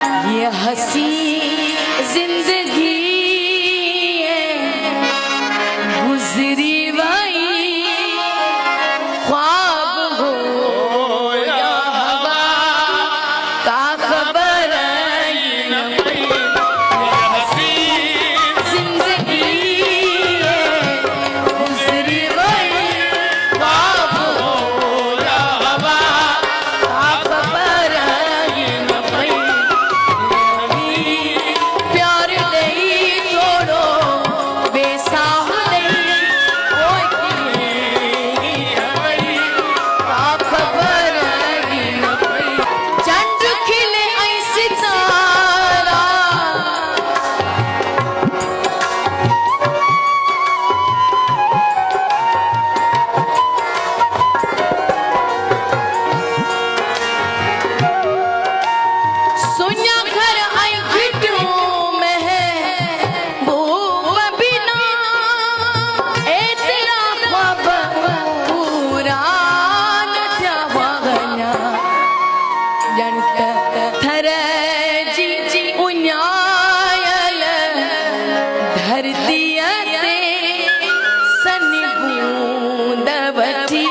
ये हसी जिंदगी गुजरी वही ख्वाब हो या हवा का खबर न पई। ये हसी जिंदगी गुजरी वही ख्वाब हो या हवा का खबर न पई। प्यार नहीं छोड़ो बेसाह नहीं का खबर न पई। चंड खिले ऐ सितारा सुनिया घर आई घिटियों में है वो बिना ए तेरा ख्वाब पूरा न जावगना जंट थर जी जी उन्यायल धरती ते सनी बूंद बची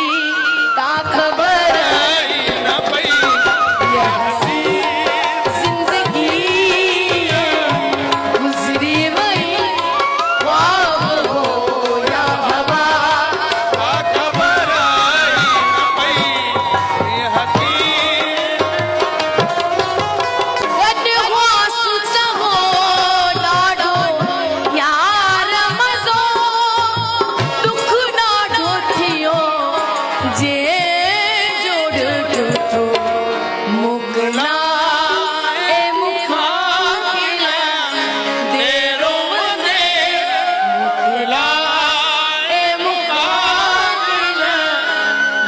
का खबर न पई। ये हसी जिंदगी गुजरी वही ख्वाब हो या हवा का खबर न पई। ये हसी गड हो सुत हो लाडो यार मज़ो दुख नाडो थियो जे जोड़ टूटो मुकला ए मुखा देरो वंदे मुकला ए मुखा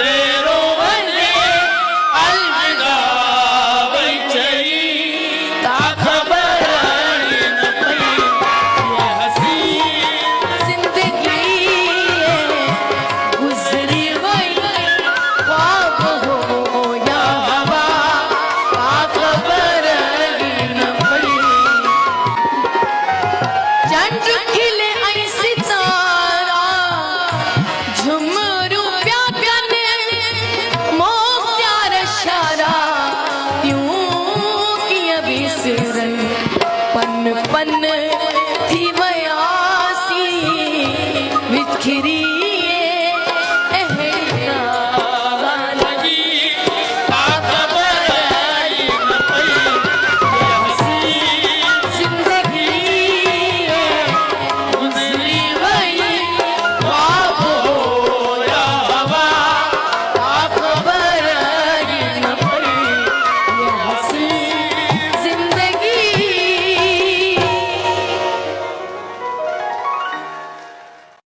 देरो वंदे अलविदा वही चई का खबर न पई। ये हसी जिंदगी गुजरी वही ख्वाब हो या हवा का खबर न पई। चंड खिले ऐ सितारा झुमरू प्या प्याने मोह प्यार शारा क्यों किया बिसरन पन पन थी वयासी विखरी